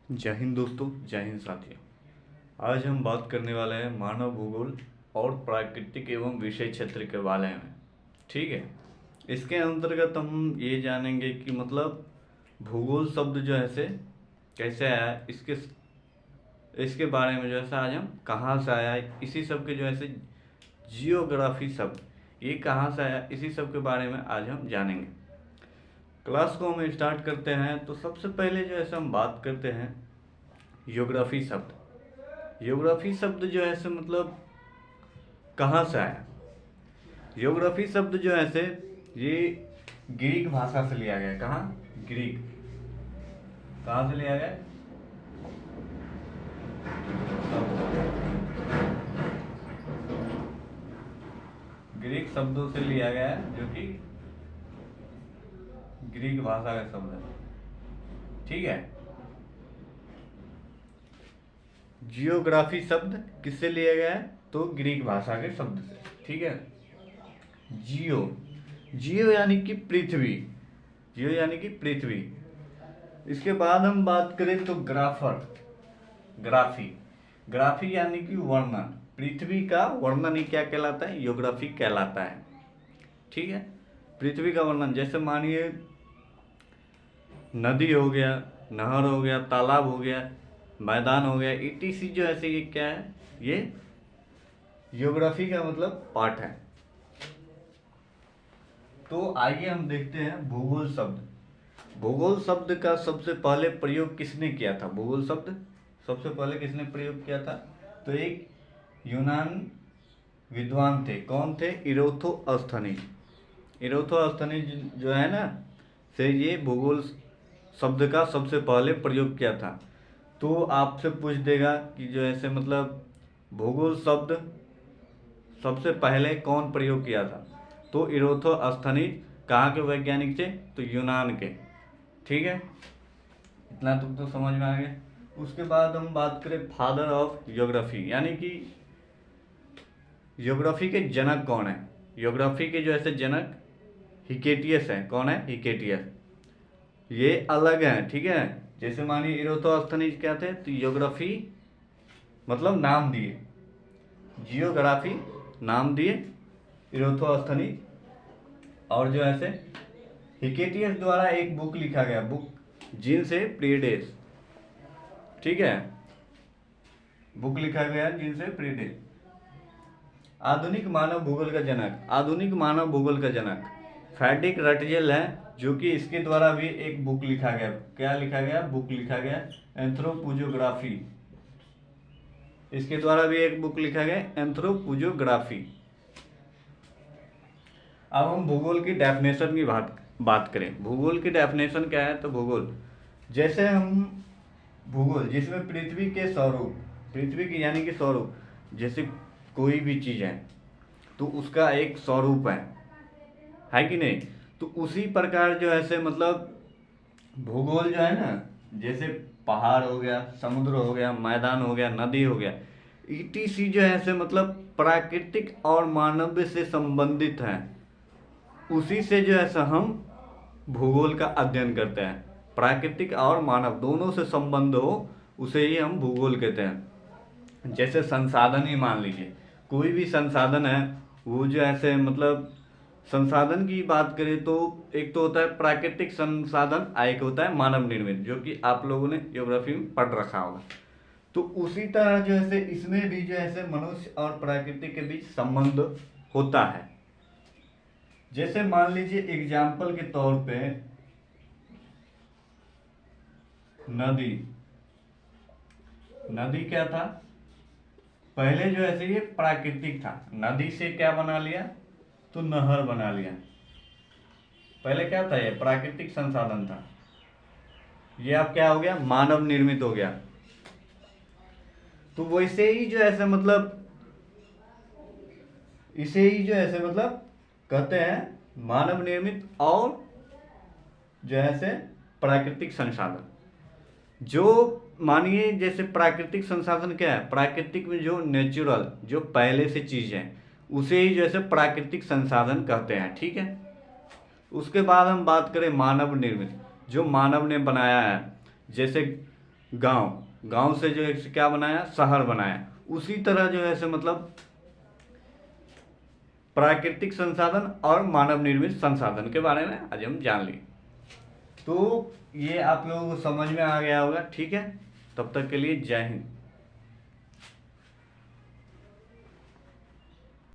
जय हिंद दोस्तों, जय हिंद साथियों। आज हम बात करने वाले हैं मानव भूगोल और प्राकृतिक एवं विषय क्षेत्र के बारे में। ठीक है। इसके अंतर्गत हम ये जानेंगे कि मतलब भूगोल शब्द जो है से कैसे आया, इसके बारे में जो है आज हम कहाँ से आया, इसी सब के जो है जियोग्राफी शब्द ये कहाँ से आया, इसी सब के बारे में आज हम जानेंगे। क्लास को हम स्टार्ट करते हैं तो सबसे पहले जो है हम बात करते हैं योग्राफी शब्द। योग्राफी शब्द जो है मतलब कहाँ से आया। योग्राफी शब्द जो है ये ग्रीक भाषा से लिया गया। कहाँ? ग्रीक। कहाँ से लिया गया? ग्रीक शब्दों से लिया गया है, जो कि ग्रीक भाषा का शब्द है। ठीक है। जियोग्राफी शब्द किससे लिया गया है? तो ग्रीक भाषा के शब्द से। ठीक है। जियो, जियो यानी कि पृथ्वी। जियो यानी कि पृथ्वी। इसके बाद हम बात करें तो ग्राफर, ग्राफी। ग्राफी यानी कि वर्णन। पृथ्वी का वर्णन ही क्या कहलाता है? योग्राफी कहलाता है। ठीक है। पृथ्वी का वर्णन, जैसे मानिए नदी हो गया, नहर हो गया, तालाब हो गया, मैदान हो गया, ईटीसी जो ऐसे ये क्या है? ये ज्योग्राफी का मतलब पार्ट है। तो आइए हम देखते हैं भूगोल शब्द। भूगोल शब्द का सबसे पहले प्रयोग किसने किया था? भूगोल शब्द सबसे पहले किसने प्रयोग किया था? तो एक यूनान विद्वान थे। कौन थे? इरोथोस्थनीज। इरोथोस्थनीज जो है ना, से ये भूगोल शब्द का सबसे पहले प्रयोग किया था। तो आपसे पूछ देगा कि जो ऐसे मतलब भूगोल शब्द सबसे पहले कौन प्रयोग किया था? तो इरोथोस्थनीज। कहाँ के वैज्ञानिक थे? तो यूनान के। ठीक है। इतना तुम तो समझ में आ गया। उसके बाद हम बात करें फादर ऑफ ज्योग्राफी, यानी कि ज्योग्राफी के जनक कौन है? ज्योग्राफी के जो ऐसे जनक हिकेटियस है। कौन है? हिकेटियस। ये अलग है। ठीक है। जैसे मानिए इरोथोस्थनीज क्या थे? तो ज्योग्राफी मतलब नाम दिए, जियोग्राफी नाम दिए इरोथोस्थनीज। और जो ऐसे हिकेटियस द्वारा एक बुक लिखा गया, बुक जिनसे प्रीडेस। ठीक है। बुक लिखा गया जिनसे प्रीडेस। आधुनिक मानव भूगोल का जनक, आधुनिक मानव भूगोल का जनक फ्रेडरिक रटजेल है, जो कि इसके द्वारा भी एक बुक लिखा गया। क्या लिखा गया? बुक लिखा गया एंथ्रोपोजोग्राफी। इसके द्वारा भी एक बुक लिखा गया एंथ्रोपोजोग्राफी। अब हम भूगोल की डेफिनेशन की बात करें। भूगोल की डेफिनेशन क्या है? तो भूगोल, जैसे हम भूगोल जिसमें पृथ्वी के स्वरूप, पृथ्वी की यानी कि स्वरूप, जैसे कोई भी चीज है तो उसका एक स्वरूप है कि नहीं? तो उसी प्रकार जो ऐसे मतलब भूगोल जो है ना, जैसे पहाड़ हो गया, समुद्र हो गया, मैदान हो गया, नदी हो गया, ईटीसी जो है से मतलब प्राकृतिक और मानवीय से संबंधित है। उसी से जो है हम भूगोल का अध्ययन करते हैं। प्राकृतिक और मानव दोनों से संबंध हो, उसे ही हम भूगोल कहते हैं। जैसे संसाधन ही मान लीजिए, कोई भी संसाधन है, वो जो ऐसे मतलब संसाधन की बात करें तो एक तो होता है प्राकृतिक संसाधन, एक होता है मानव निर्मित, जो कि आप लोगों ने ज्योग्राफी में पढ़ रखा होगा। तो उसी तरह जो है इसमें भी जो है मनुष्य और प्रकृति के बीच संबंध होता है। जैसे मान लीजिए एग्जाम्पल के तौर पे नदी। नदी क्या था? पहले जो ऐसे ये प्राकृतिक था, नदी से क्या बना लिया? तो नहर बना लिया। पहले क्या था? ये प्राकृतिक संसाधन था। ये अब क्या हो गया? मानव निर्मित हो गया। तो वैसे ही जो ऐसे मतलब इसे ही जो ऐसे मतलब कहते हैं मानव निर्मित और जो ऐसे प्राकृतिक संसाधन। जो मानिए जैसे प्राकृतिक संसाधन क्या है? प्राकृतिक में जो नेचुरल, जो पहले से चीज है, उसे ही जैसे प्राकृतिक संसाधन कहते हैं। ठीक है। उसके बाद हम बात करें मानव निर्मित, जो मानव ने बनाया है। जैसे गांव, गांव से जो है क्या बनाया, शहर बनाया। उसी तरह जो है मतलब प्राकृतिक संसाधन और मानव निर्मित संसाधन के बारे में आज हम जान लिए। तो ये आप लोगों को समझ में आ गया होगा, ठीक है। तब तक के लिए जय हिंद।